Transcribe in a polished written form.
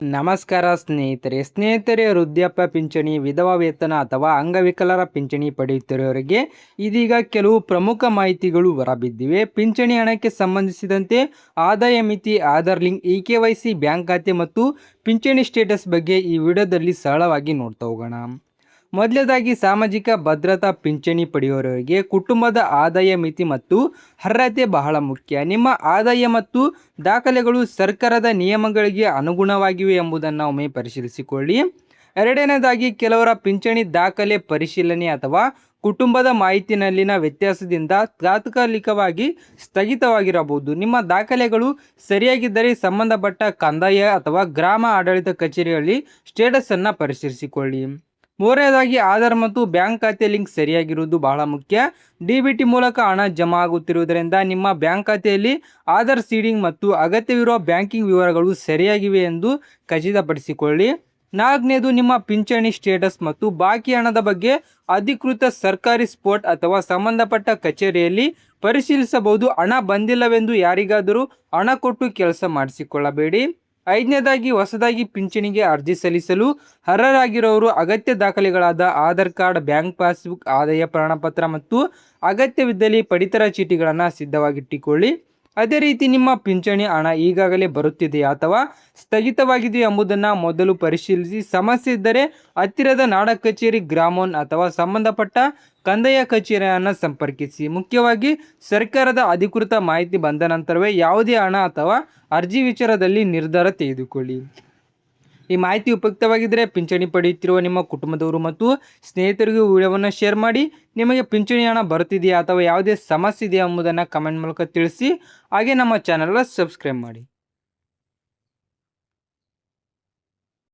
ನಮಸ್ಕಾರ ಸ್ನೇಹಿತರೆ ವೃದ್ಧಾಪ್ಯ ಪಿಂಚಣಿ ವಿಧವಾ ವೇತನ ಅಥವಾ ಅಂಗವಿಕಲರ ಪಿಂಚಣಿ ಪಡೆಯುತ್ತಿರುವವರಿಗೆ ಇದೀಗ ಕೆಲವು ಪ್ರಮುಖ ಮಾಹಿತಿಗಳು ಹೊರಬಿದ್ದಿವೆ. ಪಿಂಚಣಿ ಹಣಕ್ಕೆ ಸಂಬಂಧಿಸಿದಂತೆ ಆದಾಯ ಮಿತಿ, ಆಧಾರ್ ಲಿಂಕ್, KYC, ಬ್ಯಾಂಕ್ ಖಾತೆ ಮತ್ತು ಪಿಂಚಣಿ ಸ್ಟೇಟಸ್ ಬಗ್ಗೆ ಈ ವಿಡಿಯೋದಲ್ಲಿ ಸರಳವಾಗಿ ನೋಡ್ತಾ ಹೋಗೋಣ. ಮೊದಲನೇದಾಗಿ ಸಾಮಾಜಿಕ ಭದ್ರತಾ ಪಿಂಚಣಿ ಪಡೆಯುವವರಿಗೆ ಕುಟುಂಬದ ಆದಾಯ ಮಿತಿ ಮತ್ತು ಅರ್ಹತೆ ಬಹಳ ಮುಖ್ಯ. ನಿಮ್ಮ ಆದಾಯ ಮತ್ತು ದಾಖಲೆಗಳು ಸರ್ಕಾರದ ನಿಯಮಗಳಿಗೆ ಅನುಗುಣವಾಗಿವೆ ಎಂಬುದನ್ನು ಒಮ್ಮೆ ಪರಿಶೀಲಿಸಿಕೊಳ್ಳಿ. ಎರಡನೇದಾಗಿ ಕೆಲವರ ಪಿಂಚಣಿ ದಾಖಲೆ ಪರಿಶೀಲನೆ ಅಥವಾ ಕುಟುಂಬದ ಮಾಹಿತಿನಲ್ಲಿನ ವ್ಯತ್ಯಾಸದಿಂದ ತಾತ್ಕಾಲಿಕವಾಗಿ ಸ್ಥಗಿತವಾಗಿರಬಹುದು. ನಿಮ್ಮ ದಾಖಲೆಗಳು ಸರಿಯಾಗಿದ್ದರೆ ಸಂಬಂಧಪಟ್ಟ ಕಂದಾಯ ಅಥವಾ ಗ್ರಾಮ ಆಡಳಿತ ಕಚೇರಿಯಲ್ಲಿ ಸ್ಟೇಟಸನ್ನು ಪರಿಶೀಲಿಸಿಕೊಳ್ಳಿ. ಮೂರನೇದಾಗಿ ಆಧಾರ್ ಮತ್ತು ಬ್ಯಾಂಕ್ ಖಾತೆ ಲಿಂಕ್ ಸರಿಯಾಗಿರುವುದು ಬಹಳ ಮುಖ್ಯ. DBT ಮೂಲಕ ಹಣ ಜಮಾ ಆಗುತ್ತಿರುವುದರಿಂದ ನಿಮ್ಮ ಬ್ಯಾಂಕ್ ಖಾತೆಯಲ್ಲಿ ಆಧಾರ್ ಸೀಡಿಂಗ್ ಮತ್ತು ಅಗತ್ಯವಿರುವ ಬ್ಯಾಂಕಿಂಗ್ ವಿವರಗಳು ಸರಿಯಾಗಿವೆ ಎಂದು ಖಚಿತಪಡಿಸಿಕೊಳ್ಳಿ. ನಾಲ್ಕನೇದು ನಿಮ್ಮ ಪಿಂಚಣಿ ಸ್ಟೇಟಸ್ ಮತ್ತು ಬಾಕಿ ಹಣದ ಬಗ್ಗೆ ಅಧಿಕೃತ ಸರ್ಕಾರಿ ಸ್ಪೋರ್ಟ್ ಅಥವಾ ಸಂಬಂಧಪಟ್ಟ ಕಚೇರಿಯಲ್ಲಿ ಪರಿಶೀಲಿಸಬಹುದು. ಹಣ ಬಂದಿಲ್ಲವೆಂದು ಯಾರಿಗಾದರೂ ಹಣ ಕೊಟ್ಟು ಕೆಲಸ ಮಾಡಿಸಿಕೊಳ್ಳಬೇಡಿ. ಐದನೇದಾಗಿ ಹೊಸದಾಗಿ ಪಿಂಚಣಿಗೆ ಅರ್ಜಿ ಸಲ್ಲಿಸಲು ಅರ್ಹರಾಗಿರೋರು ಅಗತ್ಯ ದಾಖಲೆಗಳಾದ ಆಧಾರ್ ಕಾರ್ಡ್, ಬ್ಯಾಂಕ್ ಪಾಸ್ಬುಕ್, ಆದಾಯ ಪ್ರಮಾಣಪತ್ರ ಮತ್ತು ಅಗತ್ಯವಿದ್ದಲ್ಲಿ ಪಡಿತರ ಚೀಟಿಗಳನ್ನು ಸಿದ್ಧವಾಗಿಟ್ಟುಕೊಳ್ಳಿ. ಅದೇ ರೀತಿ ನಿಮ್ಮ ಪಿಂಚಣಿ ಹಣ ಈಗಾಗಲೇ ಬರುತ್ತಿದೆಯಾ ಅಥವಾ ಸ್ಥಗಿತವಾಗಿದೆಯಾ ಎಂಬುದನ್ನು ಮೊದಲು ಪರಿಶೀಲಿಸಿ. ಸಮಸ್ಯೆ ಇದ್ದರೆ ಹತ್ತಿರದ ನಾಡ ಕಚೇರಿ, ಗ್ರಾಮೋನ್ ಅಥವಾ ಸಂಬಂಧಪಟ್ಟ ಕಂದಾಯ ಕಚೇರಿಯನ್ನು ಸಂಪರ್ಕಿಸಿ. ಮುಖ್ಯವಾಗಿ ಸರ್ಕಾರದ ಅಧಿಕೃತ ಮಾಹಿತಿ ಬಂದ ನಂತರವೇ ಯಾವುದೇ ಹಣ ಅಥವಾ ಅರ್ಜಿ ವಿಚಾರದಲ್ಲಿ ನಿರ್ಧಾರ ತೆಗೆದುಕೊಳ್ಳಿ. ಈ ಮಾಹಿತಿ ಉಪಯುಕ್ತವಾಗಿದ್ದರೆ ಪಿಂಚಣಿ ಪಡೆಯುತ್ತಿರುವ ನಿಮ್ಮ ಕುಟುಂಬದವರು ಮತ್ತು ಸ್ನೇಹಿತರಿಗೂ ವಿಡಿಯೋವನ್ನು ಶೇರ್ ಮಾಡಿ. ನಿಮಗೆ ಪಿಂಚಣಿ ಹಣ ಬರುತ್ತಿದೆಯಾ ಅಥವಾ ಯಾವುದೇ ಸಮಸ್ಯೆ ಇದೆಯಾ ಎಂಬುದನ್ನು ಕಮೆಂಟ್ ಮೂಲಕ ತಿಳಿಸಿ. ಹಾಗೆ ನಮ್ಮ ಚಾನಲ್ನ ಸಬ್ಸ್ಕ್ರೈಬ್ ಮಾಡಿ.